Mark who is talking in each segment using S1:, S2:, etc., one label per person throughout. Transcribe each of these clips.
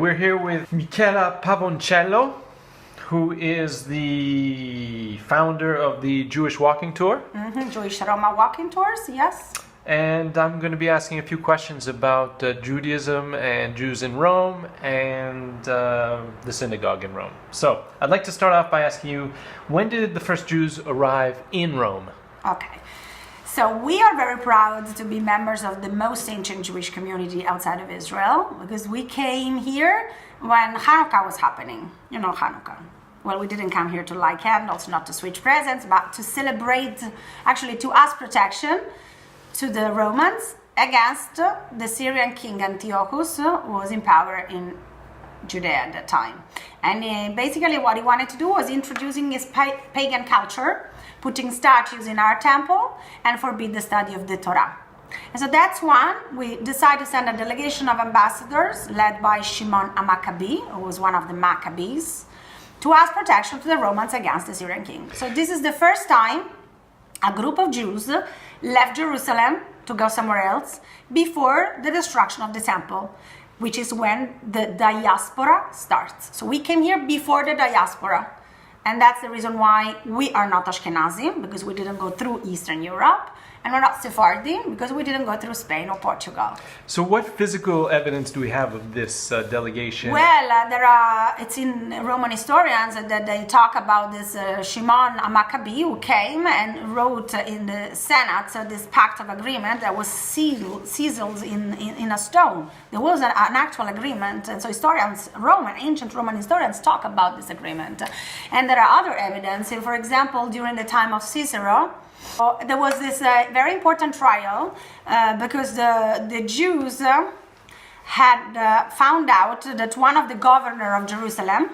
S1: We're here with Micaela Pavoncello, who is the founder of the Jewish Walking Tour.
S2: Jewish Roma walking tours, yes.
S1: And I'm going to be asking a few questions about Judaism and Jews in Rome and the Synagogue in Rome. So I'd like to start off by asking you, when did the first Jews arrive in Rome?
S2: Okay. So we are very proud to be members of the most ancient Jewish community outside of Israel, because we came here when Hanukkah was happening. You know Hanukkah. Well, we didn't come here to light candles, not to switch presents, but to celebrate, actually to ask protection to the Romans against the Syrian king Antiochus, who was in power in Judea at that time. And basically what he wanted to do was introducing his pagan culture, putting statues in our temple, and forbid the study of the Torah. And so that's when we decided to send a delegation of ambassadors led by Shimon HaMaccabee, who was one of the Maccabees, to ask protection to the Romans against the Syrian king. So this is the first time a group of Jews left Jerusalem to go somewhere else before the destruction of the temple, which is when the diaspora starts. So we came here before the diaspora. And that's the reason why we are not Ashkenazim, because we didn't go through Eastern Europe. And we're not Sephardim, because we didn't go through Spain or Portugal.
S1: So what physical evidence do we have of this delegation?
S2: Well, it's in Roman historians that they talk about this Shimon HaMaccabee, who came and wrote in the Senate this pact of agreement that was sealed in a stone. There was an actual agreement, and so ancient Roman historians talk about this agreement. And there are other evidence. For example, during the time of Cicero, there was this very important trial because the Jews had found out that one of the governor of Jerusalem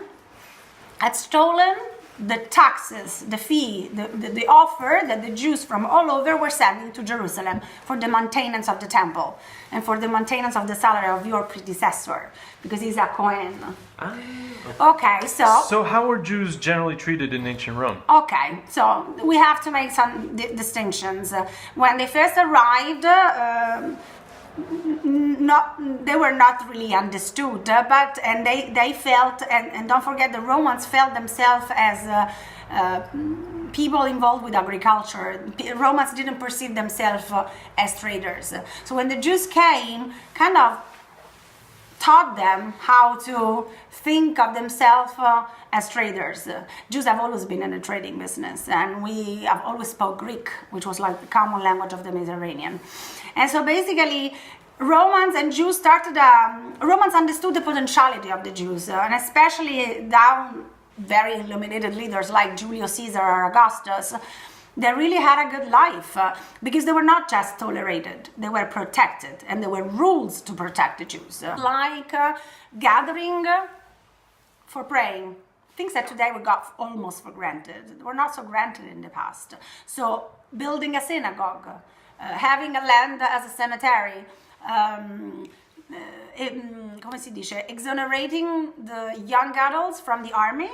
S2: had stolen the taxes, the fee, the offer that the Jews from all over were sending to Jerusalem for the maintenance of the temple and for the maintenance of the salary of your predecessor, because he's a Kohen. Okay, so
S1: how were Jews generally treated in ancient Rome?
S2: Okay, so we have to make some distinctions. When they first arrived, they were not really understood, and they felt, and don't forget, the Romans felt themselves as people involved with agriculture. Romans didn't perceive themselves as traders. So when the Jews came, kind of taught them how to think of themselves as traders. Jews have always been in the trading business, and we have always spoke Greek, which was like the common language of the Mediterranean. And so basically, Romans and Jews Romans understood the potentiality of the Jews, and especially down very illuminated leaders like Julius Caesar or Augustus. They really had a good life because they were not just tolerated, they were protected, and there were rules to protect the Jews. Like gathering for praying, things that today we got almost for granted, were not so granted in the past. So building a synagogue, having a land as a cemetery, exonerating the young adults from the army,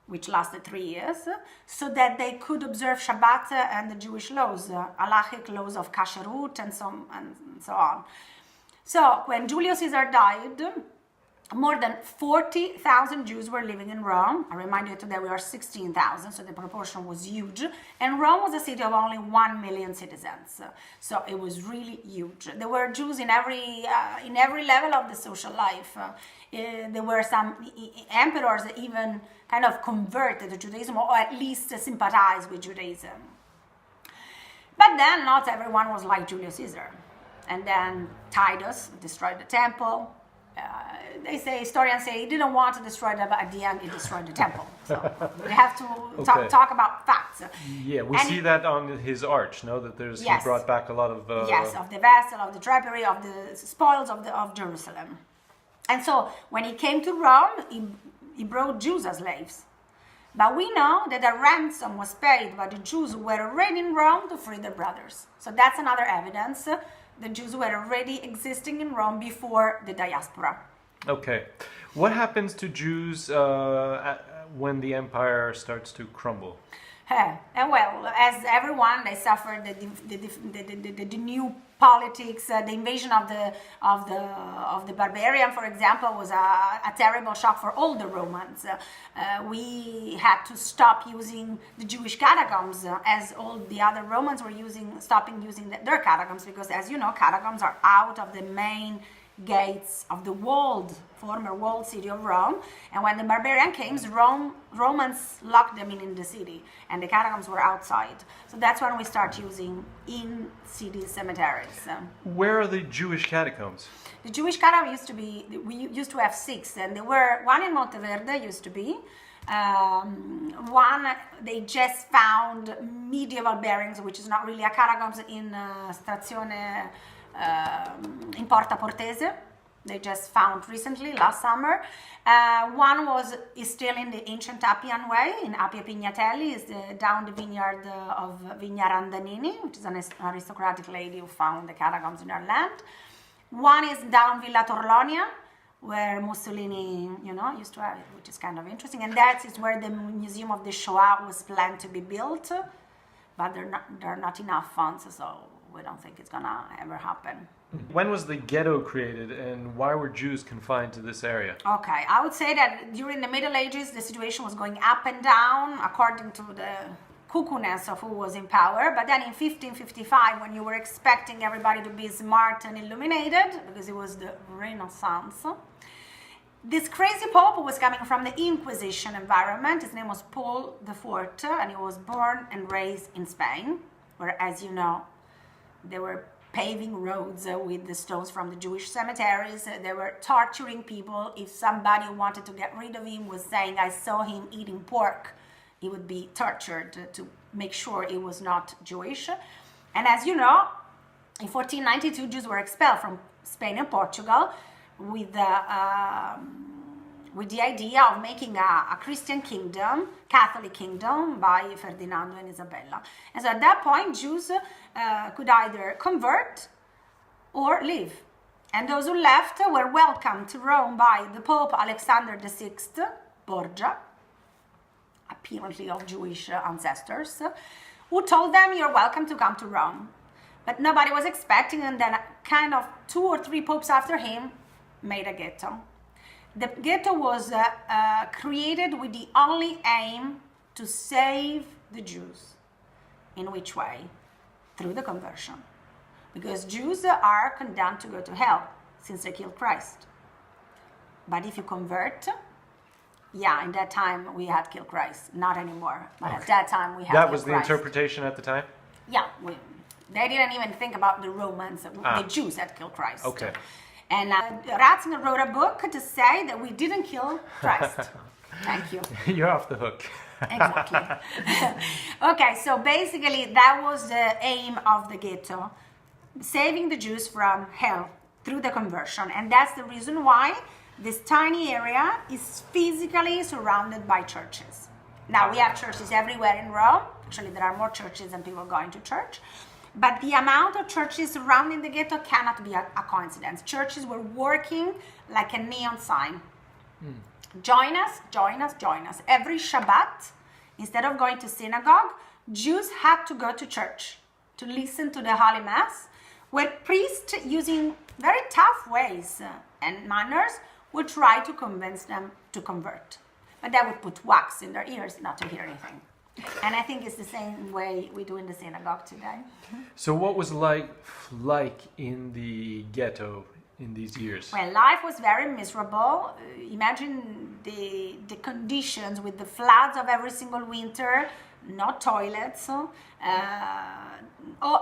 S2: which lasted 3 years, so that they could observe Shabbat and the Jewish laws, halachic laws of kasherut and so on. So when Julius Caesar died, more than 40,000 Jews were living in Rome. I remind you today we are 16,000, so the proportion was huge. And Rome was a city of only 1 million citizens, so it was really huge. There were Jews in every level of the social life. There were some emperors that even kind of converted to Judaism, or at least sympathized with Judaism. But then not everyone was like Julius Caesar. And then Titus destroyed the temple. Historians say he didn't want to destroy them, but at the end he destroyed the temple. So we have to talk about facts.
S1: Yeah, we see that on his arch, no? That he brought back a lot of...
S2: Yes, of the vessel, of the drapery, of the spoils of Jerusalem. And so when he came to Rome, he brought Jews as slaves. But we know that a ransom was paid by the Jews who were already in Rome to free their brothers. So that's another evidence. The Jews were already existing in Rome before the diaspora.
S1: Okay. What happens to Jews when the empire starts to crumble?
S2: Well, as everyone, they suffered the new politics, the invasion of the barbarian, for example, was a terrible shock for all the Romans. We had to stop using the Jewish catacombs, as all the other Romans were stopping using their catacombs, because, as you know, catacombs are out of the main gates of the former walled city of Rome, and when the barbarian came, Romans locked them in the city, and the catacombs were outside. So that's when we start using in-city cemeteries.
S1: Where are the Jewish catacombs?
S2: The Jewish catacombs we used to have 6, and there were one in Monteverde used to be. One, they just found medieval bearings, which is not really a catacombs, in Stazione in Porta Portese. They just found recently, last summer. One is still in the ancient Appian way, in Appia Pignatelli, is down the vineyard of Vigna Randanini, which is an aristocratic lady who found the catacombs in her land. One is down Villa Torlonia, where Mussolini, used to have it, which is kind of interesting. And that is where the Museum of the Shoah was planned to be built, but there are not enough funds, so we don't think it's gonna ever happen.
S1: When was the ghetto created, and why were Jews confined to this area?
S2: Okay, I would say that during the Middle Ages, the situation was going up and down according to the cuckoo-ness of who was in power. But then in 1555, when you were expecting everybody to be smart and illuminated, because it was the Renaissance, this crazy pope was coming from the Inquisition environment. His name was Paul IV, and he was born and raised in Spain, where, as you know, they were paving roads with the stones from the Jewish cemeteries. They were torturing people. If somebody who wanted to get rid of him was saying, I saw him eating pork, he would be tortured to make sure he was not Jewish. And as you know, in 1492, Jews were expelled from Spain and Portugal with the idea of making a Christian kingdom, Catholic kingdom, by Ferdinando and Isabella. And so at that point, Jews could either convert or leave. And those who left were welcomed to Rome by the Pope Alexander VI, Borgia, apparently of Jewish ancestors, who told them, you're welcome to come to Rome. But nobody was expecting, and then kind of 2 or 3 popes after him made a ghetto. The ghetto was created with the only aim to save the Jews. In which way? Through the conversion. Because Jews are condemned to go to hell since they killed Christ. But if you convert, in that time we had killed Christ. Not anymore. But at that time we had
S1: That
S2: killed
S1: was the
S2: Christ.
S1: interpretation at the time?
S2: Yeah. They didn't even think about the Romans. The Jews had killed Christ.
S1: Okay.
S2: And Ratzinger wrote a book to say that we didn't kill Christ. Thank you.
S1: You're off the hook.
S2: Exactly. Okay, so basically that was the aim of the ghetto, saving the Jews from hell through the conversion. And that's the reason why this tiny area is physically surrounded by churches. Now, we have churches everywhere in Rome. Actually, there are more churches than people going to church. But the amount of churches surrounding the ghetto cannot be a coincidence. Churches were working like a neon sign. Join us, join us, join us. Every Shabbat, instead of going to synagogue, Jews had to go to church to listen to the Holy Mass, where priests, using very tough ways and manners, would try to convince them to convert. But they would put wax in their ears not to hear anything. And I think it's the same way we do in the synagogue today.
S1: So what was like in the ghetto in these years?
S2: Well, life was very miserable. Imagine the conditions with the floods of every single winter, no toilets.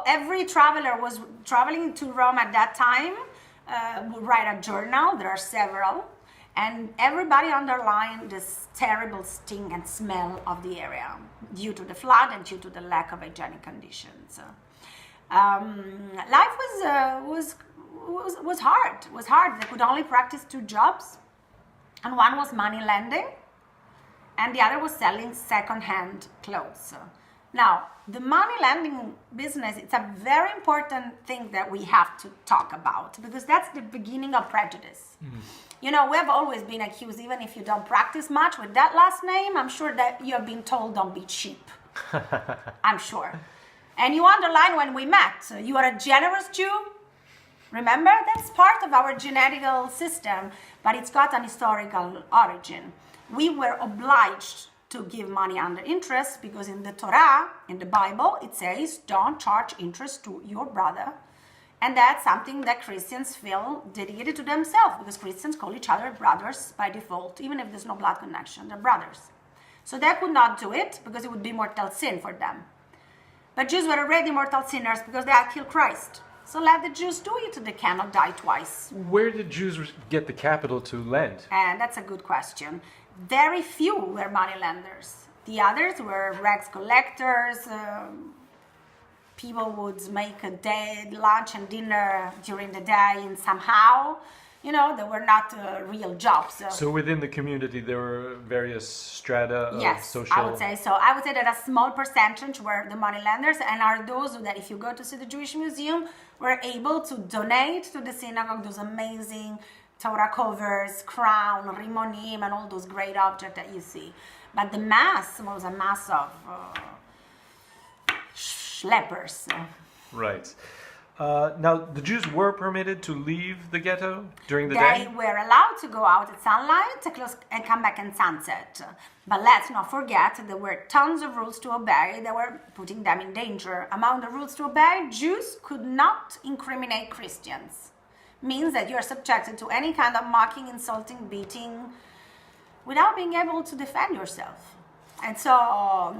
S2: Every traveler was traveling to Rome at that time would write a journal. There are several. And everybody underlined this terrible stink and smell of the area due to the flood and due to the lack of hygienic conditions. Life was hard. It was hard. They could only practice 2 jobs, and one was money lending, and the other was selling second-hand clothes. Now, the money lending business, it's a very important thing that we have to talk about, because that's the beginning of prejudice. You know, we have always been accused, even if you don't practice much with that last name, I'm sure that you have been told don't be cheap. I'm sure. And you underlined when we met, you are a generous Jew. Remember, that's part of our genetical system, but it's got an historical origin. We were obliged to give money under interest because in the Torah, in the Bible, it says don't charge interest to your brother. And that's something that Christians feel dedicated to themselves because Christians call each other brothers by default, even if there's no blood connection, they're brothers. So they could not do it because it would be mortal sin for them. But Jews were already mortal sinners because they had killed Christ. So let the Jews do it, they cannot die twice.
S1: Where did Jews get the capital to lend?
S2: And that's a good question. Very few were moneylenders. The others were rags collectors. People would make a day, lunch and dinner during the day, and somehow, they were not real jobs.
S1: So within the community, there were various strata of social...
S2: I would say so. I would say that a small percentage were the moneylenders, and are those that, if you go to see the Jewish Museum, were able to donate to the synagogue those amazing Torah covers, crown, rimonim, and all those great objects that you see. But the mass was a mass of schleppers.
S1: Right. Now, the Jews were permitted to leave the ghetto during the day?
S2: They were allowed to go out at sunlight and come back at sunset. But let's not forget there were tons of rules to obey that were putting them in danger. Among the rules to obey, Jews could not incriminate Christians. Means that you are subjected to any kind of mocking, insulting, beating, without being able to defend yourself. And so,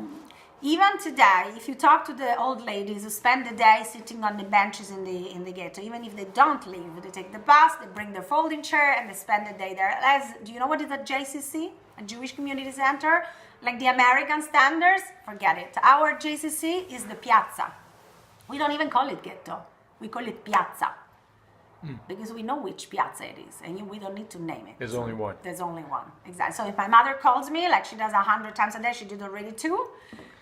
S2: even today, if you talk to the old ladies who spend the day sitting on the benches in the ghetto, even if they don't leave, they take the bus, they bring their folding chair, and they spend the day there. Do you know what is a JCC? A Jewish Community Center? Like the American standards? Forget it. Our JCC is the piazza. We don't even call it ghetto. We call it piazza. Because we know which piazza it is, and we don't need to name it.
S1: There's only one.
S2: There's only one, exactly. So if my mother calls me, like she does 100 times a day, she did already 2,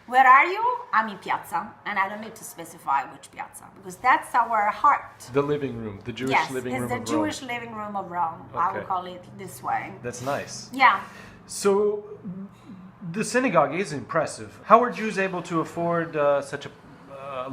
S2: where are you? I'm in piazza, and I don't need to specify which piazza, because that's our heart.
S1: The living room, the Jewish living room of Rome.
S2: Yes, it's the Jewish living room of Rome. Okay. I will call it this way.
S1: That's nice.
S2: Yeah.
S1: So the synagogue is impressive. How were Jews able to afford such a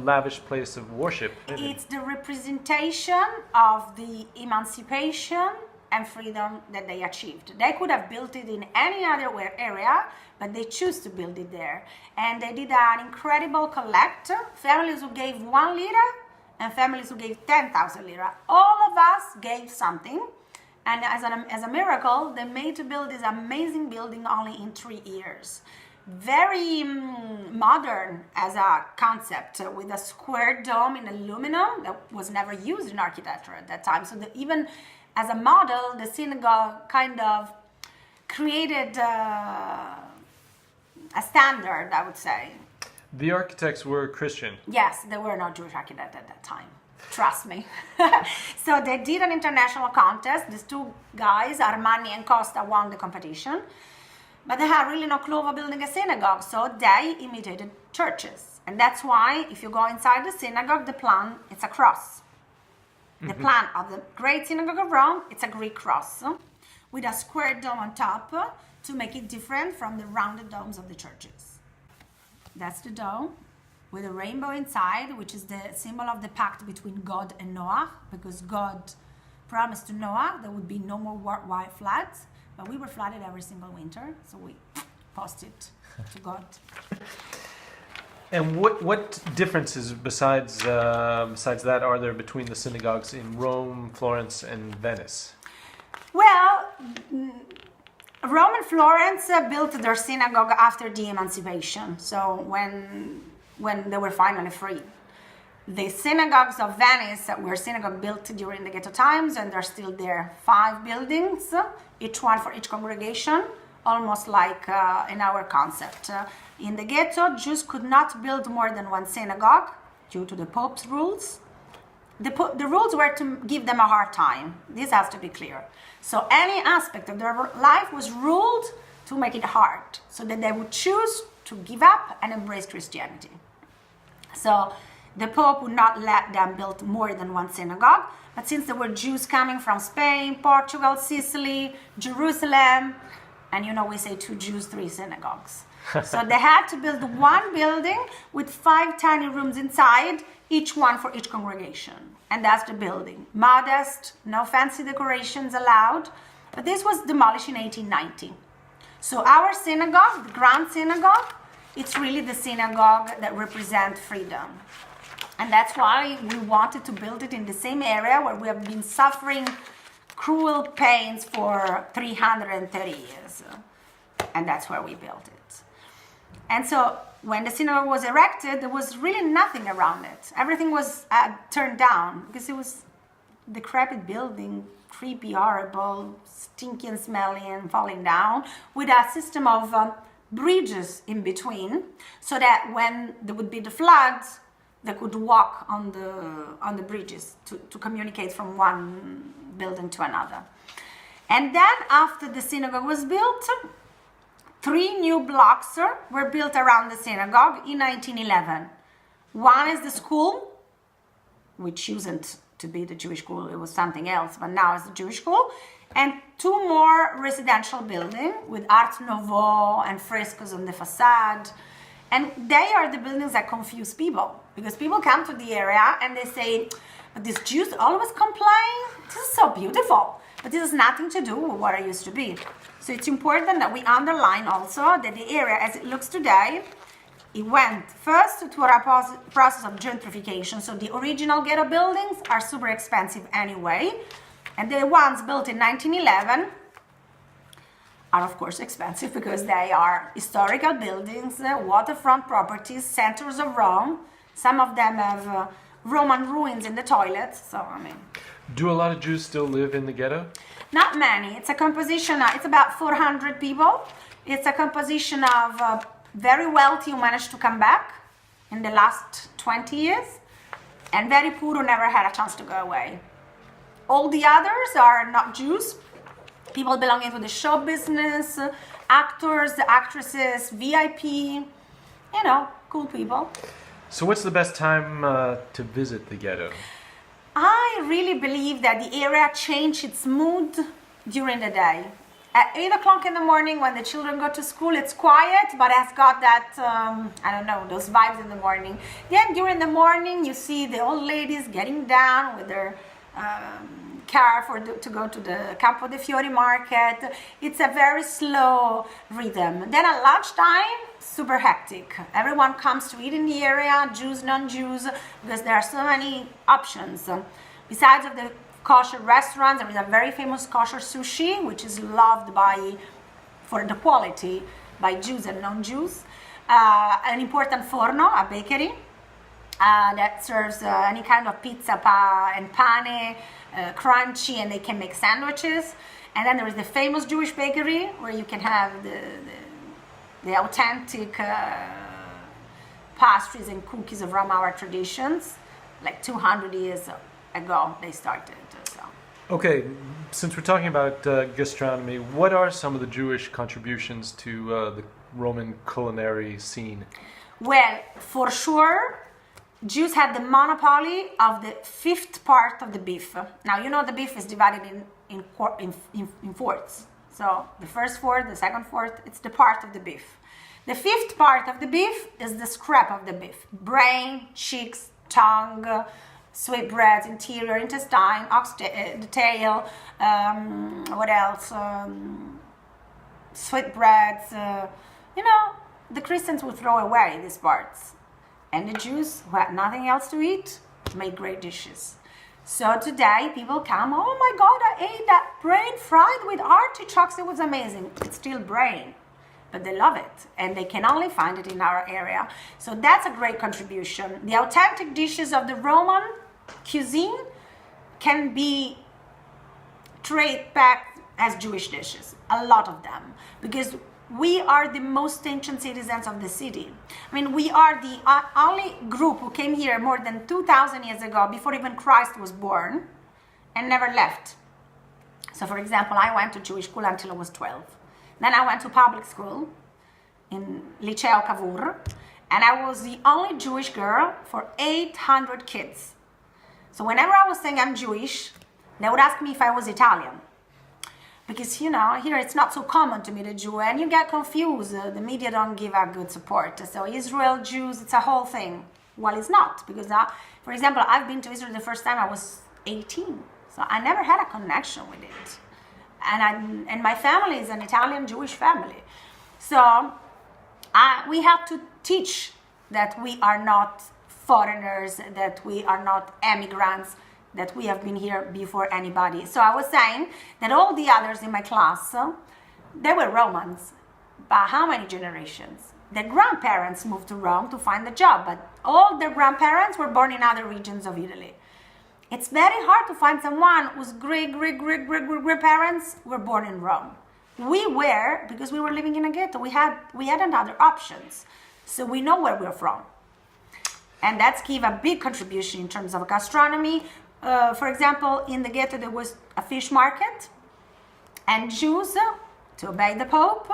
S1: lavish place of worship?
S2: It's the representation of the emancipation and freedom that they achieved. They could have built it in any other area, but they choose to build it there. And they did an incredible collect. Families who gave 1 lira and families who gave 10,000 lira. All of us gave something. And as a miracle, they made to build this amazing building only in 3 years. Very modern as a concept, with a square dome in aluminum that was never used in architecture at that time. So even as a model, the synagogue kind of created a standard, I would say.
S1: The architects were Christian?
S2: Yes, there were no Jewish architects at that time. Trust me. So they did an international contest. These 2 guys, Armani and Costa, won the competition. But they had really no clue about building a synagogue, so they imitated churches. And that's why, if you go inside the synagogue, the plan, it's a cross. The plan of the Great Synagogue of Rome, it's a Greek cross, with a square dome on top to make it different from the rounded domes of the churches. That's the dome, with a rainbow inside, which is the symbol of the pact between God and Noah, because God promised to Noah there would be no more worldwide floods. But we were flooded every single winter, so we posted to God.
S1: And what differences besides that are there between the synagogues in Rome, Florence, and Venice?
S2: Well, Rome and Florence built their synagogue after the emancipation, so when they were finally free. The synagogues of Venice were synagogue built during the Ghetto times, and they're still there. 5 buildings, each one for each congregation, almost like in our concept. In the Ghetto, Jews could not build more than 1 synagogue due to the Pope's rules. The rules were to give them a hard time. This has to be clear. So any aspect of their life was ruled to make it hard, so that they would choose to give up and embrace Christianity. So the Pope would not let them build more than 1 synagogue, but since there were Jews coming from Spain, Portugal, Sicily, Jerusalem, and we say 2 Jews, 3 synagogues. So they had to build one building with 5 tiny rooms inside, each one for each congregation. And that's the building. Modest, no fancy decorations allowed. But this was demolished in 1890. So our synagogue, the Grand Synagogue, it's really the synagogue that represents freedom. And that's why we wanted to build it in the same area where we have been suffering cruel pains for 330 years. And that's where we built it. And so when the synagogue was erected, there was really nothing around it. Everything was turned down because it was a decrepit building, creepy, horrible, stinky and smelly and falling down, with a system of bridges in between, so that when there would be the floods, they could walk on the bridges to communicate from one building to another. And then after the synagogue was built, 3 new blocks were built around the synagogue in 1911. One is the school, which used to be the Jewish school, it was something else, but now it's the Jewish school, and 2 more residential buildings with Art Nouveau and frescoes on the facade. And they are the buildings that confuse people, because people come to the area and they say, but these Jews always complain, this is so beautiful, but this has nothing to do with what it used to be. So it's important that we underline also that the area as it looks today, it went first to a process of gentrification. So the original ghetto buildings are super expensive anyway, and the ones built in 1911 are of course expensive because they are historical buildings, waterfront properties, centers of Rome. Some of them have Roman ruins in the toilets, so I mean.
S1: Do a lot of Jews still live in the ghetto?
S2: Not many. It's a composition, it's about 400 people. It's a composition of very wealthy who managed to come back in the last 20 years, and very poor who never had a chance to go away. All the others are not Jews, people belonging to the show business, actors, actresses, VIP, cool people.
S1: So what's the best time to visit the ghetto?
S2: I really believe that the area changed its mood during the day. At 8 o'clock in the morning when the children go to school, it's quiet, but it's got that, those vibes in the morning. Then during the morning, you see the old ladies getting down with their car to go to the Campo de Fiori market. It's a very slow rhythm. Then at lunchtime, super hectic. Everyone comes to eat in the area, Jews, non-Jews, because there are so many options. Besides of the kosher restaurants, there is a very famous kosher sushi, which is loved for the quality by Jews and non-Jews. An important forno, a bakery, that serves any kind of pizza and pane, crunchy, and they can make sandwiches. And then there is the famous Jewish bakery where you can have the authentic pastries and cookies of Roma, our traditions. Like 200 years ago they started. So.
S1: Okay, since we're talking about gastronomy, what are some of the Jewish contributions to the Roman culinary scene?
S2: Well, for sure, Jews had the monopoly of the 5th part of the beef. Now, the beef is divided in fourths. So the first fourth, the second fourth, it's the part of the beef. The 5th part of the beef is the scrap of the beef. Brain, cheeks, tongue, sweetbreads, interior, intestine, the tail, what else? Sweetbreads. The Christians would throw away these parts. And the Jews, who had nothing else to eat, made great dishes. So today, people come, oh my God, I ate that brain fried with artichokes. It was amazing. It's still brain, but they love it. And they can only find it in our area. So that's a great contribution. The authentic dishes of the Roman cuisine can be traced back as Jewish dishes, a lot of them, because we are the most ancient citizens of the city. I mean, we are the only group who came here more than 2,000 years ago, before even Christ was born, and never left. So, for example, I went to Jewish school until I was 12. Then I went to public school in Liceo Cavour, and I was the only Jewish girl for 800 kids. So whenever I was saying I'm Jewish, they would ask me if I was Italian. Because, here it's not so common to meet a Jew, and you get confused. The media don't give a good support. So Israel, Jews, it's a whole thing. Well, it's not, because for example, I've been to Israel the first time I was 18. So I never had a connection with it. And my family is an Italian Jewish family. So we have to teach that we are not foreigners, that we are not emigrants, that we have been here before anybody. So I was saying that all the others in my class, they were Romans. But how many generations? Their grandparents moved to Rome to find a job, but all their grandparents were born in other regions of Italy. It's very hard to find someone whose great-great-great-great-grandparents were born in Rome. We were, because we were living in a ghetto, we hadn't other options. So we know where we're from. And that's give a big contribution in terms of gastronomy. For example, in the ghetto there was a fish market, and Jews, to obey the Pope,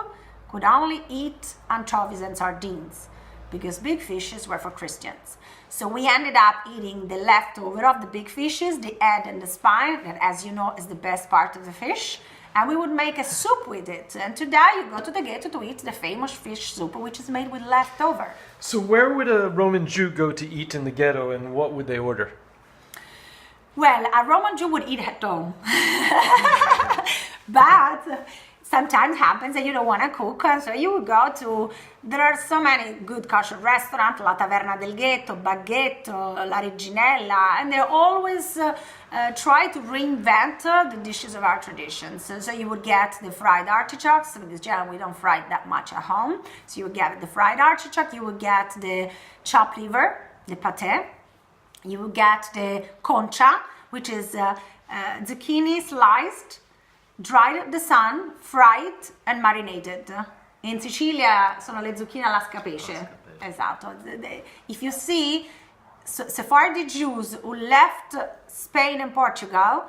S2: could only eat anchovies and sardines, because big fishes were for Christians. So we ended up eating the leftover of the big fishes, the head and the spine, that, as you know, is the best part of the fish, and we would make a soup with it. And today you go to the ghetto to eat the famous fish soup, which is made with leftover.
S1: So where would a Roman Jew go to eat in the ghetto, and what would they order?
S2: Well, a Roman Jew would eat at home. But sometimes happens that you don't want to cook, and so you would go to, there are so many good kosher restaurants, La Taverna del Ghetto, Baghetto, La Reginella, and they always try to reinvent the dishes of our traditions. So you would get the fried artichokes, because generally we don't fry that much at home. So you would get the fried artichoke, you would get the chopped liver, the pâté, you would get the concha, which is zucchini sliced, dried at the sun, fried and marinated. In Sicilia sono le zucchine alla scapesce. Esatto. If you see, Sephardi Jews who left Spain and Portugal,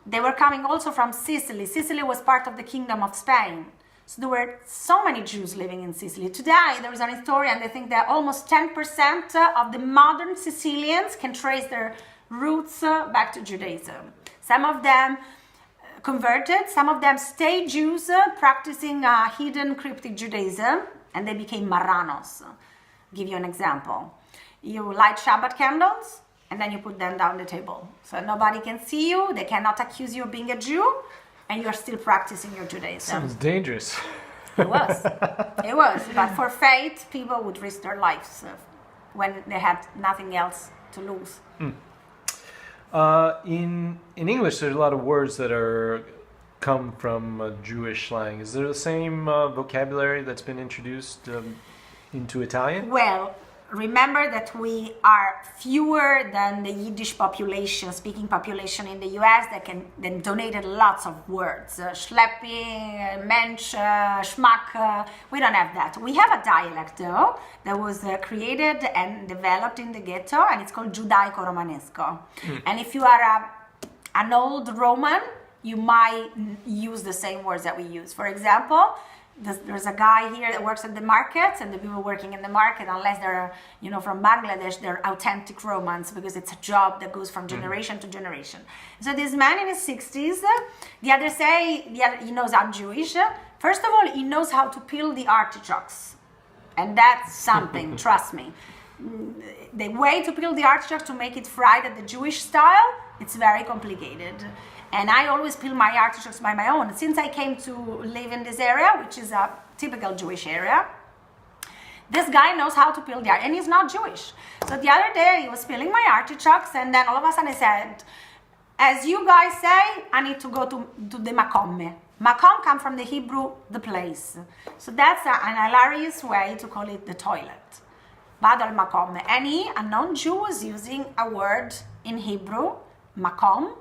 S2: they were coming also from Sicily. Sicily was part of the Kingdom of Spain. So there were so many Jews living in Sicily. Today, there is an historian, they think that almost 10% of the modern Sicilians can trace their roots back to Judaism. Some of them converted, some of them stayed Jews, practicing hidden cryptic Judaism, and they became marranos. I'll give you an example. You light Shabbat candles, and then you put them down the table. So nobody can see you, they cannot accuse you of being a Jew, and you're still practicing your Judaism.
S1: Sounds dangerous.
S2: It was. It was. But for faith, people would risk their lives when they had nothing else to lose.
S1: In English, there's a lot of words that come from Jewish slang. Is there the same vocabulary that's been introduced into Italian?
S2: Well, remember that we are fewer than the Yiddish population, speaking population in the US, that donated lots of words. Schlepping, mensch, schmack. We don't have that. We have a dialect, though, that was created and developed in the ghetto, and it's called Giudaico-Romanesco. And if you are an old Roman, you might use the same words that we use. For example, there's a guy here that works at the markets, and the people working in the market, unless they're from Bangladesh, they're authentic Romans, because it's a job that goes from generation to generation. So this man in his 60s, the others say he knows I'm Jewish. First of all, he knows how to peel the artichokes, and that's something. Trust me. The way to peel the artichoke to make it fried at the Jewish style, it's very complicated. And I always peel my artichokes by my own. Since I came to live in this area, which is a typical Jewish area, this guy knows how to peel the artichokes, and he's not Jewish. So the other day, he was peeling my artichokes, and then all of a sudden he said, as you guys say, I need to go to the makom. Makom comes from the Hebrew, the place. So that's an hilarious way to call it the toilet. Badal makom. And he, a non-Jew, was using a word in Hebrew, makom,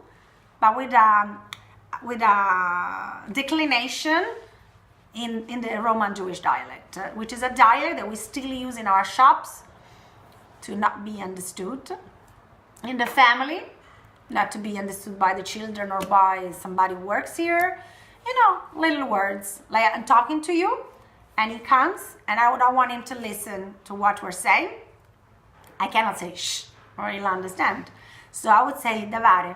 S2: but with a declination in the Roman Jewish dialect, which is a dialect that we still use in our shops to not be understood in the family, not to be understood by the children or by somebody who works here. Little words, like I'm talking to you, and he comes, and I don't want him to listen to what we're saying. I cannot say shh, or he'll understand. So I would say davare.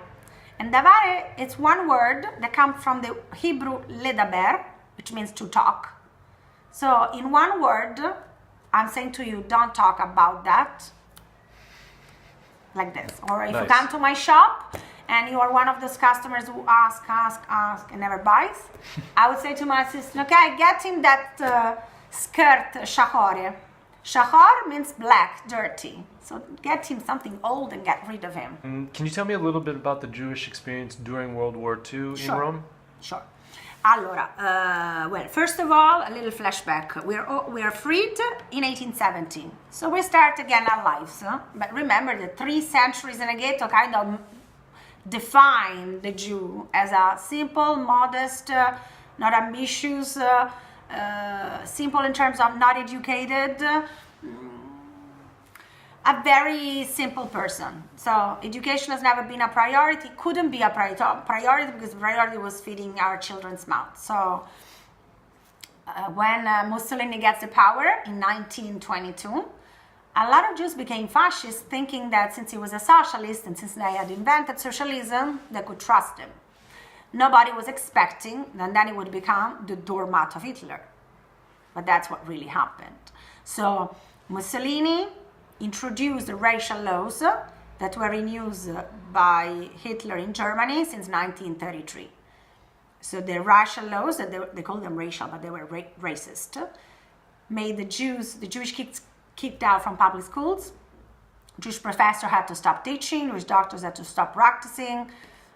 S2: And davare, it's one word that comes from the Hebrew ledaber, which means to talk. So in one word, I'm saying to you, don't talk about that, like this. Or if you come to my shop and you are one of those customers who ask, and never buys, I would say to my assistant, okay, get him that skirt shahore. Shahar means black, dirty. So get him something old and get rid of him.
S1: Can you tell me a little bit about the Jewish experience during World War II in Rome?
S2: Sure. Allora, well, first of all, a little flashback. We are freed in 1870. So we start again our lives. Huh? But remember that 3 centuries in a ghetto kind of define the Jew as a simple, modest, not ambitious, simple in terms of not educated, a very simple person. So education has never been a priority, couldn't be a priority because priority was feeding our children's mouths. So when Mussolini gets the power in 1922, a lot of Jews became fascists, thinking that since he was a socialist and since they had invented socialism, they could trust him. Nobody was expecting that then he would become the doormat of Hitler. But that's what really happened. So Mussolini introduced the racial laws that were in use by Hitler in Germany since 1933. So the racial laws, they called them racial, but they were racist, made the Jewish kids kicked out from public schools. Jewish professors had to stop teaching, Jewish doctors had to stop practicing,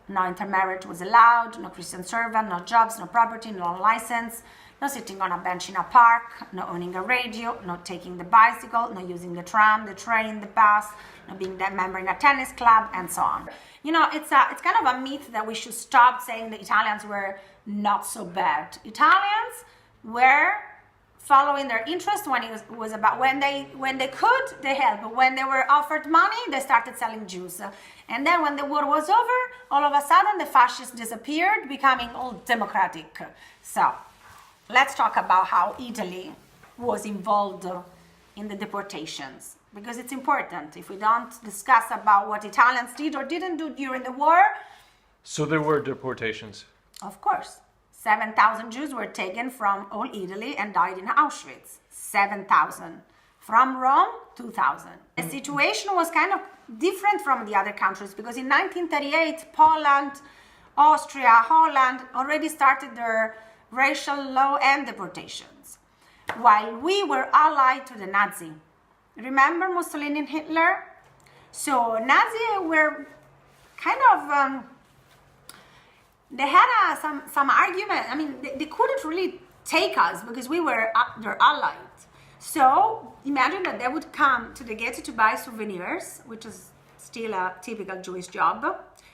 S2: no intermarriage was allowed, no Christian servant, no jobs, no property, no license, no sitting on a bench in a park, no owning a radio, no taking the bicycle, no using the tram, the train, the bus, no being a member in a tennis club, and so on. You know, it's kind of a myth that we should stop saying the Italians were not so bad. Italians were following their interest when it was about when they could, they helped. But when they were offered money, they started selling Jews. And then when the war was over, all of a sudden the fascists disappeared, becoming all democratic. So let's talk about how Italy was involved in the deportations, because it's important. If we don't discuss about what Italians did or didn't do during the war.
S1: So there were deportations?
S2: Of course. 7,000 Jews were taken from all Italy and died in Auschwitz. 7,000. From Rome, 2,000. The situation was kind of different from the other countries because in 1938, Poland, Austria, Holland already started their racial law and deportations, while we were allied to the Nazi. Remember Mussolini and Hitler? So Nazi were kind of... they had some argument. I mean, they couldn't really take us because we were their allies. So imagine that they would come to the ghetto to buy souvenirs, which is still a typical Jewish job.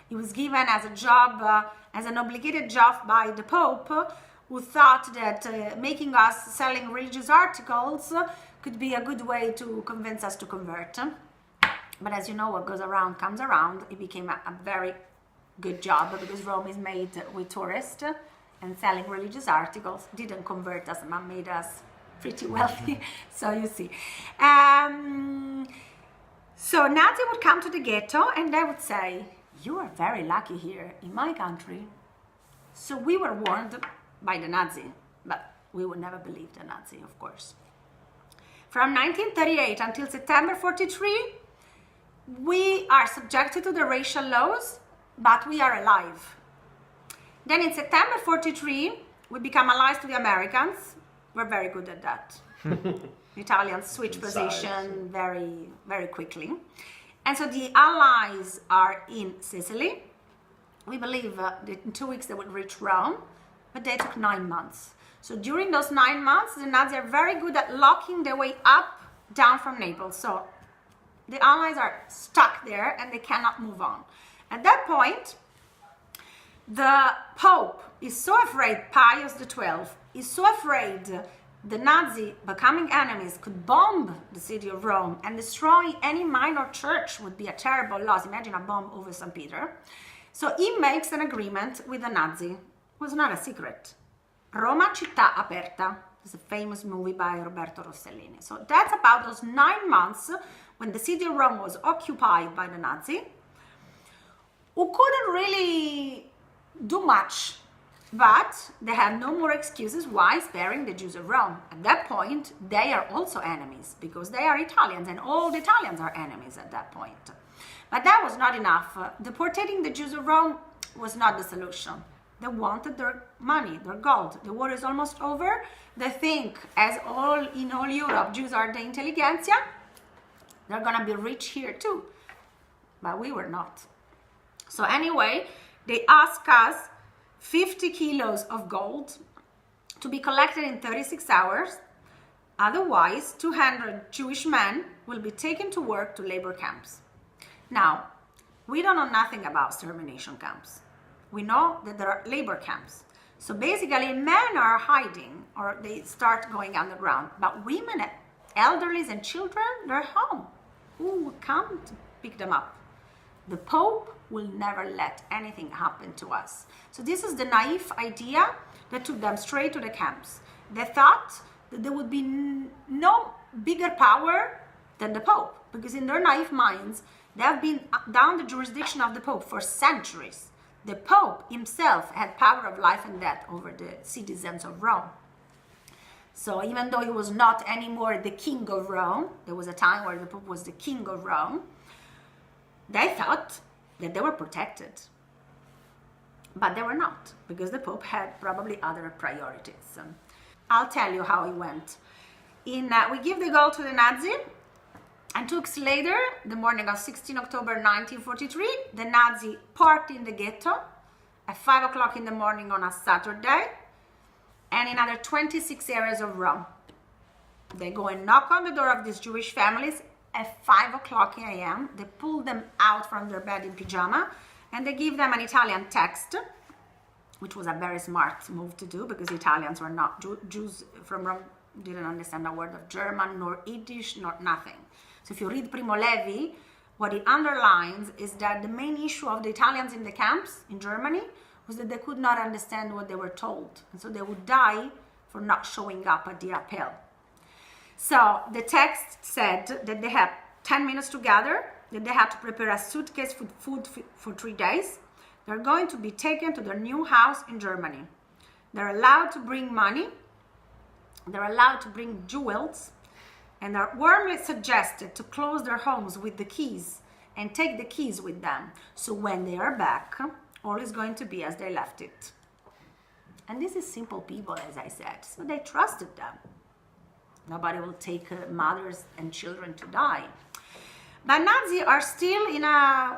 S2: It was given as a job, as an obligated job by the Pope, who thought that making us selling religious articles could be a good way to convince us to convert. But as you know, what goes around comes around. It became a very good job because Rome is made with tourists, and selling religious articles didn't convert us, but made us pretty wealthy. So you see. So Nazi would come to the ghetto and they would say, "You are very lucky here in my country." So we were warned by the Nazi, but we would never believe the Nazi, of course. From 1938 until September 43, we are subjected to the racial laws, but we are alive. Then in September 43, we become allies to the Americans. We're very good at that. Italians switch position very, very quickly. And so the allies are in Sicily. We believe that in 2 weeks they would reach Rome, but they took 9 months. So during those 9 months, the Nazis are very good at locking their way up, down from Naples. So the allies are stuck there and they cannot move on. At that point, the Pope is so afraid, Pius XII is so afraid the Nazi becoming enemies could bomb the city of Rome and destroy any minor church would be a terrible loss. Imagine a bomb over St. Peter. So he makes an agreement with the Nazi. It was not a secret. Roma città aperta. It's a famous movie by Roberto Rossellini. So that's about those 9 months when the city of Rome was occupied by the Nazi. who couldn't really do much. But they had no more excuses why sparing the Jews of Rome. At that point, they are also enemies because they are Italians, and all the Italians are enemies at that point. But that was not enough. Deportating the Jews of Rome was not the solution. They wanted their money, their gold. The war is almost over. They think, as in all Europe, Jews are the intelligentsia, they're gonna be rich here too. But we were not. So anyway, they asked us 50 kilos of gold to be collected in 36 hours. Otherwise, 200 Jewish men will be taken to work to labor camps. Now, we don't know nothing about extermination camps. We know that there are labor camps. So basically, men are hiding or they start going underground. But women, elderly, and children, they're home. Who will come to pick them up? The Pope will never let anything happen to us. So this is the naive idea that took them straight to the camps. They thought that there would be no bigger power than the Pope, because in their naive minds, they have been down the jurisdiction of the Pope for centuries. The Pope himself had power of life and death over the citizens of Rome. So even though he was not anymore the king of Rome, there was a time where the Pope was the king of Rome, they thought that they were protected. But they were not, because the Pope had probably other priorities. I'll tell you how it went. We give the gold to the Nazi, and 2 weeks later, the morning of 16 October 1943, the Nazi parked in the ghetto at 5 o'clock in the morning on a Saturday, and in other 26 areas of Rome. They go and knock on the door of these Jewish families at 5 o'clock a.m. They pull them out from their bed in pajama, and they give them an Italian text, which was a very smart move to do, because Italians were not Jews from Rome, didn't understand a word of German, nor Yiddish, nor nothing. So if you read Primo Levi, what he underlines is that the main issue of the Italians in the camps in Germany was that they could not understand what they were told, and so they would die for not showing up at the appel. So the text said that they had 10 minutes to gather, that they had to prepare a suitcase with food for 3 days. They're going to be taken to their new house in Germany. They're allowed to bring money, they're allowed to bring jewels, and are warmly suggested to close their homes with the keys and take the keys with them. So when they are back, all is going to be as they left it. And this is simple people, as I said, so they trusted them. Nobody will take mothers and children to die. But Nazis are still in an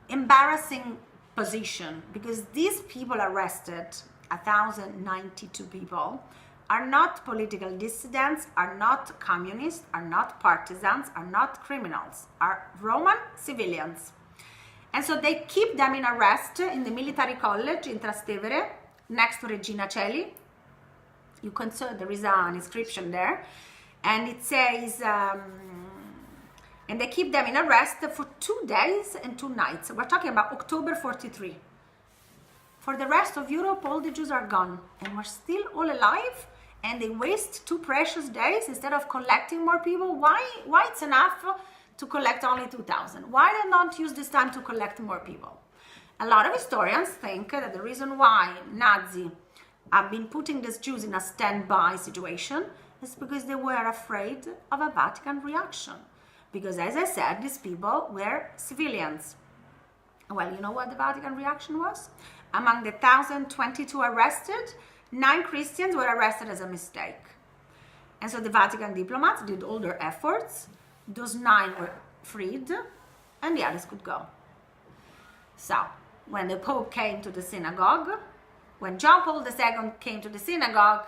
S2: embarrassing position, because these people arrested, 1,092 people, are not political dissidents, are not communists, are not partisans, are not criminals, are Roman civilians. And so they keep them in arrest in the military college in Trastevere, next to Regina Coeli. You can see there is an inscription there. And it says, and they keep them in arrest for 2 days and 2 nights. We're talking about October 43. For the rest of Europe, all the Jews are gone, and we're still all alive, and they waste 2 precious days instead of collecting more people. Why it's enough to collect only 2,000? Why they don't use this time to collect more people? A lot of historians think that the reason why Nazis have been putting these Jews in a standby situation is because they were afraid of a Vatican reaction. Because, as I said, these people were civilians. Well, you know what the Vatican reaction was? Among the 1,022 arrested, 9 Christians were arrested as a mistake. And so the Vatican diplomats did all their efforts. Those 9 were freed, and the others could go. So, when the Pope came to the synagogue, when John Paul II came to the synagogue,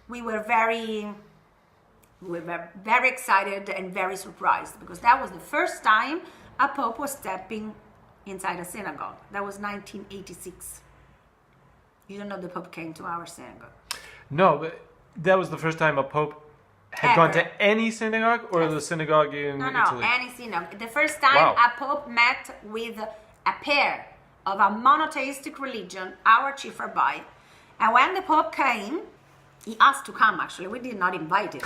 S2: we were very excited and very surprised, because that was the first time a Pope was stepping inside a synagogue. That was 1986. You don't know the Pope came to our synagogue?
S1: No, but that was the first time a Pope had gone to any synagogue, or the synagogue in Italy?
S2: No, any synagogue. The first time a Pope met with a pair of a monotheistic religion, our chief rabbi. And when the Pope came, he asked to come, actually. We did not invite him.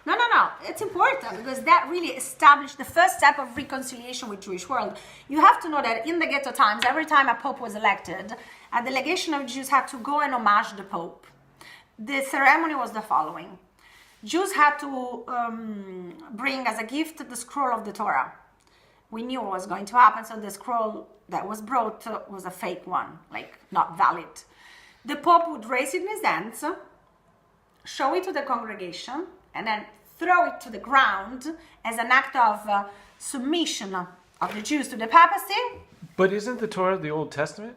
S2: No. It's important because that really established the first step of reconciliation with Jewish world. You have to know that in the Ghetto times, every time a pope was elected, a delegation of Jews had to go and homage the pope. The ceremony was the following. Jews had to bring as a gift the scroll of the Torah. We knew what was going to happen, so the scroll that was brought was a fake one, like not valid. The Pope would raise it in his hands, show it to the congregation, and then throw it to the ground as an act of submission of the Jews to the papacy.
S1: But isn't the Torah the Old Testament?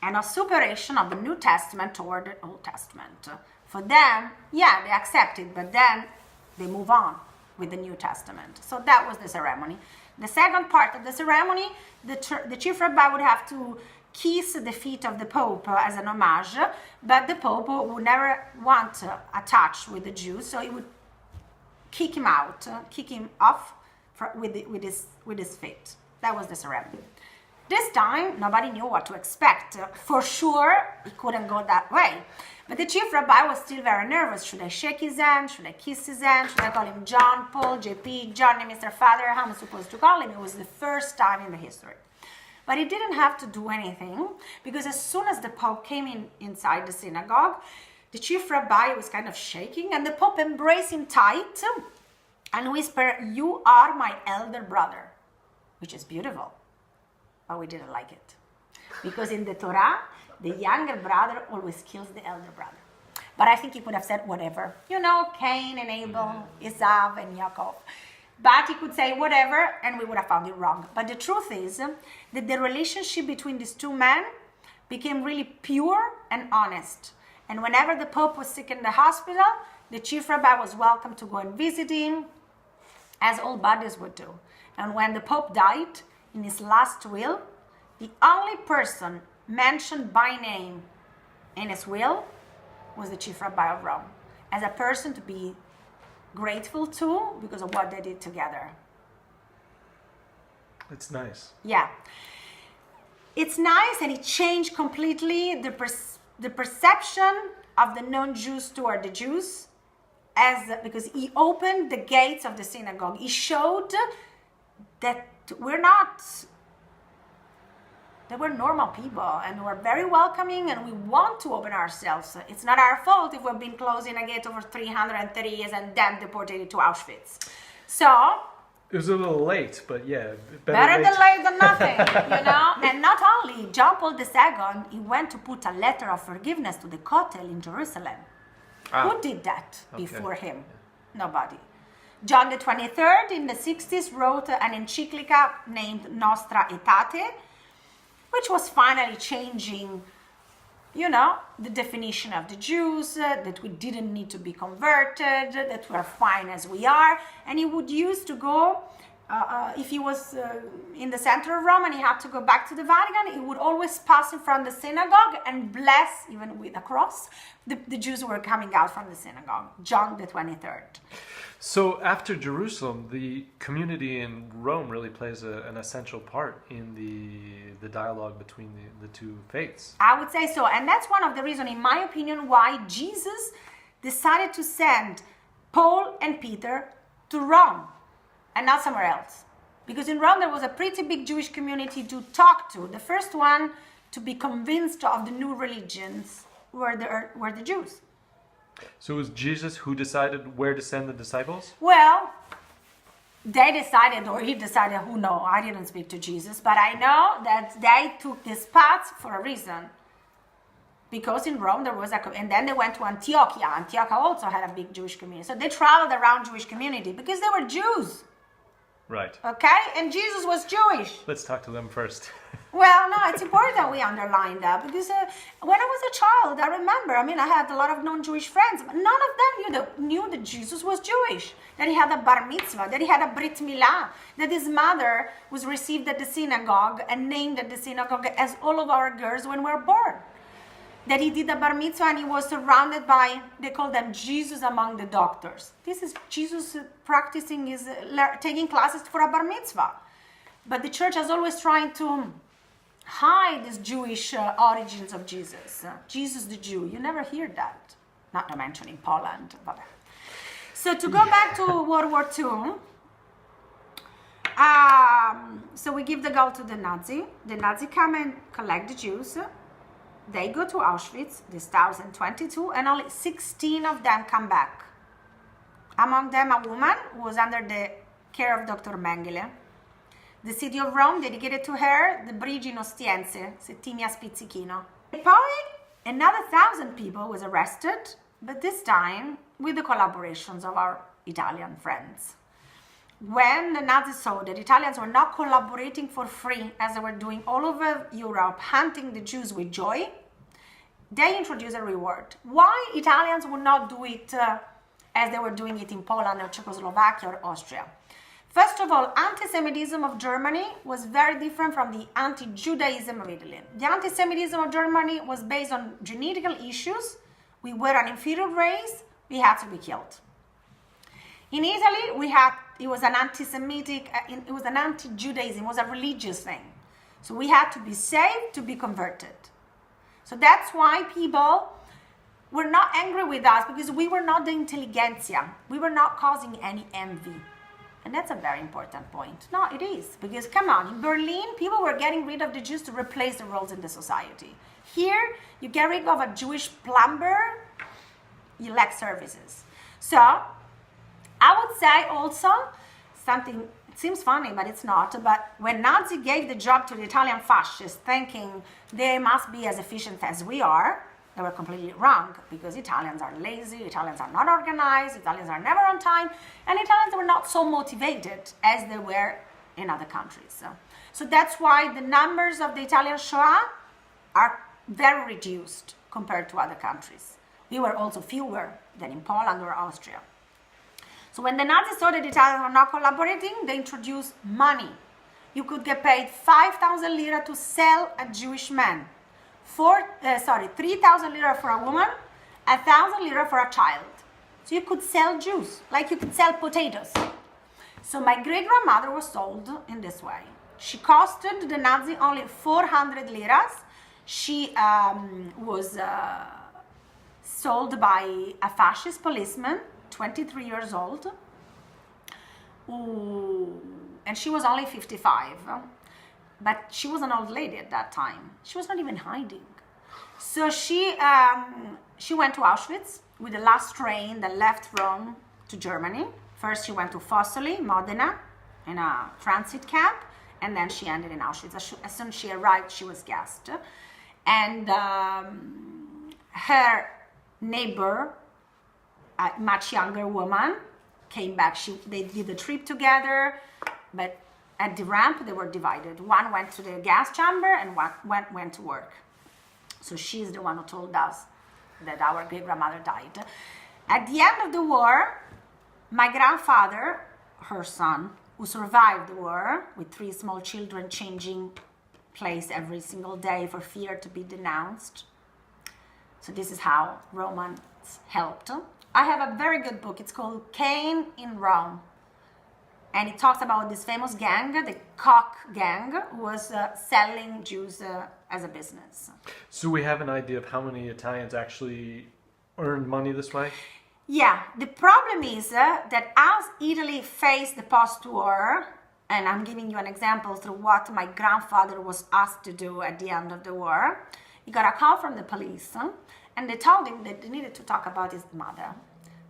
S2: And a superation of the New Testament toward the Old Testament. For them, yeah, they accept it, but then they move on with the New Testament. So that was the ceremony. The second part of the ceremony, the chief rabbi would have to kiss the feet of the Pope as an homage, but the Pope would never want a touch with the Jews, so he would kick him out, kick him off with his feet. That was the ceremony. This time, nobody knew what to expect. For sure, it couldn't go that way. But the chief rabbi was still very nervous. Should I shake his hand? Should I kiss his hand? Should I call him John, Paul, JP, Johnny, Mr. Father? How am I supposed to call him? It was the first time in the history. But he didn't have to do anything, because as soon as the Pope came inside the synagogue, the chief rabbi was kind of shaking, and the Pope embraced him tight and whispered, "You are my elder brother," which is beautiful. But we didn't like it, because in the Torah, the younger brother always kills the elder brother. But I think he could have said whatever. Cain and Abel, Esau and Yaakov. But he could say whatever, and we would have found it wrong. But the truth is that the relationship between these two men became really pure and honest. And whenever the Pope was sick in the hospital, the chief rabbi was welcome to go and visit him, as all bodies would do. And when the Pope died, in his last will, the only person mentioned by name in his will was the chief rabbi of Rome, as a person to be grateful to because of what they did together.
S1: It's nice.
S2: Yeah. It's nice, and it changed completely the perception of the non-Jews toward the Jews, because he opened the gates of the synagogue. He showed that they were normal people, and we're very welcoming, and we want to open ourselves. It's not our fault if we've been closed in a ghetto for 330 years and then deported to Auschwitz. So
S1: it was a little late, but yeah,
S2: better than late than nothing, And not only John Paul II, he went to put a letter of forgiveness to the Kotel in Jerusalem. Who did that before him? Yeah. Nobody. John the 23rd in the 60s wrote an encyclica named Nostra Aetate, which was finally changing, the definition of the Jews, that we didn't need to be converted, that we're fine as we are. And he would use to go, if he was in the center of Rome and he had to go back to the Vatican, he would always pass in front of the synagogue and bless, even with a cross, the Jews who were coming out from the synagogue. John the 23rd.
S1: So after Jerusalem, the community in Rome really plays an essential part in the dialogue between the two faiths.
S2: I would say so. And that's one of the reasons, in my opinion, why Jesus decided to send Paul and Peter to Rome and not somewhere else. Because in Rome, there was a pretty big Jewish community to talk to. The first one to be convinced of the new religions were the Jews.
S1: So it was Jesus who decided where to send the disciples?
S2: Well, they decided, or he decided, who knows? I didn't speak to Jesus, but I know that they took this path for a reason. Because in Rome there was and then they went to Antiochia. Antiochia also had a big Jewish community. So they traveled around Jewish community because they were Jews.
S1: Right.
S2: Okay? And Jesus was Jewish.
S1: Let's talk to them first.
S2: Well, no, it's important we underline that, because when I was a child, I remember, I had a lot of non-Jewish friends, but none of them knew that Jesus was Jewish, that he had a bar mitzvah, that he had a brit milah, that his mother was received at the synagogue and named at the synagogue as all of our girls when we were born, that he did a bar mitzvah and he was surrounded by, they call them Jesus among the doctors. This is Jesus practicing, taking classes for a bar mitzvah. But the church has always tried to hide these Jewish origins of Jesus. Jesus the Jew. You never hear that. Not to mention in Poland. So to go back to World War II, so we give the gold to the Nazi. The Nazi come and collect the Jews. They go to Auschwitz, this 1022, and only 16 of them come back. Among them, a woman who was under the care of Dr. Mengele. The city of Rome dedicated to her the bridge in Ostiense, Settimia Spizzichino. Poi, another 1,000 people was arrested, but this time with the collaborations of our Italian friends. When the Nazis saw that Italians were not collaborating for free as they were doing all over Europe, hunting the Jews with joy, they introduced a reward. Why Italians would not do it as they were doing it in Poland or Czechoslovakia or Austria? First of all, anti-Semitism of Germany was very different from the anti-Judaism of Italy. The anti-Semitism of Germany was based on genetical issues. We were an inferior race, we had to be killed. In Italy, it was an anti-Semitic, it was an anti-Judaism, it was a religious thing. So we had to be saved to be converted. So that's why people were not angry with us, because we were not the intelligentsia. We were not causing any envy. And that's a very important point. No, it is. Because come on, in Berlin, people were getting rid of the Jews to replace the roles in the society. Here, you get rid of a Jewish plumber, you lack services. So, I would say also something, it seems funny, but it's not, but when Nazi gave the job to the Italian fascists, thinking they must be as efficient as we are, they were completely wrong, because Italians are lazy, Italians are not organized, Italians are never on time, and Italians were not so motivated as they were in other countries. So that's why the numbers of the Italian Shoah are very reduced compared to other countries. We were also fewer than in Poland or Austria. So when the Nazis saw that the Italians were not collaborating, they introduced money. You could get paid 5,000 lira to sell a Jewish man. 3,000 lira for a woman, 1,000 lira for a child. So you could sell Jews, like you could sell potatoes. So my great-grandmother was sold in this way. She costed the Nazi only 400 liras. She was sold by a fascist policeman, 23 years old. Ooh, and she was only 55. But she was an old lady at that time. She was not even hiding. So she went to Auschwitz with the last train that left Rome to Germany. First she went to Fossoli, Modena, in a transit camp, and then she ended in Auschwitz. As soon as she arrived, she was gassed. And her neighbor, a much younger woman, came back. They did the trip together, but at the ramp, they were divided. One went to the gas chamber and one went to work. So she's the one who told us that our great-grandmother died. At the end of the war, my grandfather, her son, who survived the war with 3 small children changing place every single day for fear to be denounced. So this is how Romans helped. I have a very good book. It's called Cain in Rome. And it talks about this famous gang, the Koch gang, who was selling Jews as a business.
S1: So we have an idea of how many Italians actually earned money this way?
S2: Yeah, the problem is that as Italy faced the post-war, and I'm giving you an example through what my grandfather was asked to do at the end of the war, he got a call from the police, and they told him that they needed to talk about his mother.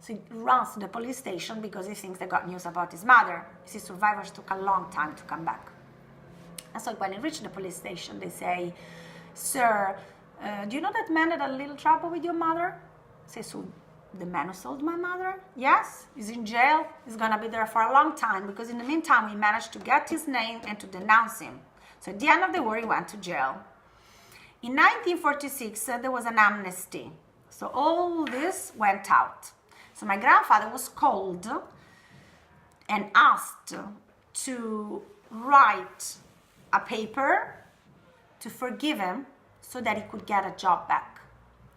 S2: So he runs to the police station because he thinks they got news about his mother. His survivors took a long time to come back. And so when he reached the police station, they say, "Sir, do you know that man had a little trouble with your mother?" He says, "So the man who sold my mother? Yes, he's in jail. He's going to be there for a long time, because in the meantime, we managed to get his name and to denounce him." So at the end of the war, he went to jail. In 1946, there was an amnesty. So all this went out. So my grandfather was called and asked to write a paper to forgive him so that he could get a job back.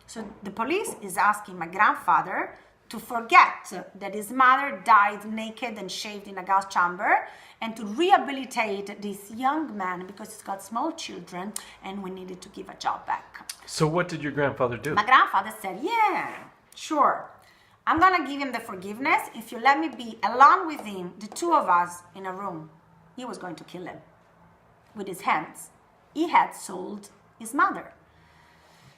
S2: So the police is asking my grandfather to forget that his mother died naked and shaved in a gas chamber, and to rehabilitate this young man because he's got small children and we needed to give a job back.
S1: So what did your grandfather do?
S2: My grandfather said, "Yeah, sure. I'm gonna give him the forgiveness if you let me be alone with him, the two of us in a room. He was going to kill him with his hands. He had sold his mother.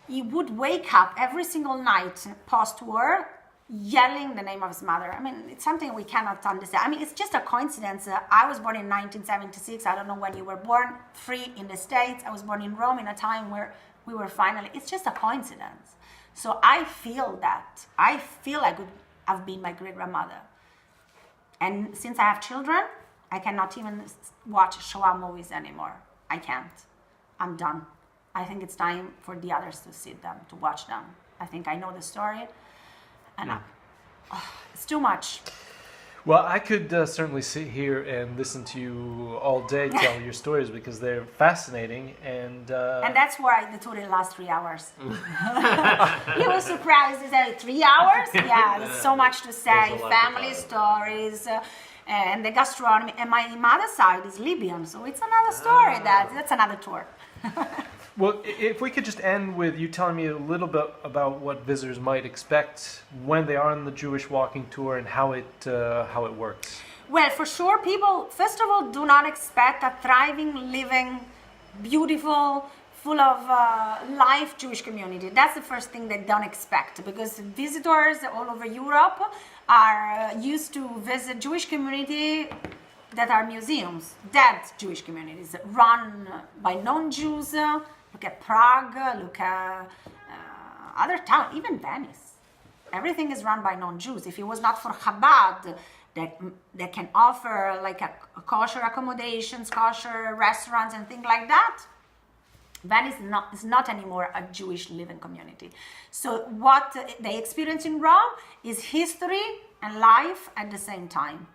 S2: He would wake up every single night post-war yelling the name of his mother. I mean, it's something we cannot understand. I mean, it's just a coincidence. I was born in 1976. I don't know when you were born. 3 in the States. I was born in Rome in a time where we were finally... It's just a coincidence. So I feel that. I feel I could have been my great-grandmother. And since I have children, I cannot even watch Shoah movies anymore. I can't. I'm done. I think it's time for the others to see them, to watch them. I think I know the story. And it's too much.
S1: Well, I could certainly sit here and listen to you all day tell your stories because they're fascinating. And
S2: that's why the tour lasts 3 hours. You were surprised. Is that 3 hours? Yeah, there's so much to say. Family stories. And the gastronomy. And my mother's side is Libyan, so it's another story. That's another tour.
S1: Well, if we could just end with you telling me a little bit about what visitors might expect when they are on the Jewish walking tour and how it works.
S2: Well, for sure, people, first of all, do not expect a thriving, living, beautiful, full of life Jewish community. That's the first thing they don't expect, because visitors all over Europe are used to visit Jewish community that are museums, dead Jewish communities run by non-Jews. Look at Prague, look at other towns, even Venice. Everything is run by non-Jews. If it was not for Chabad, that can offer like a kosher accommodations, kosher restaurants and things like that, Venice is not anymore a Jewish living community. So what they experience in Rome is history and life at the same time.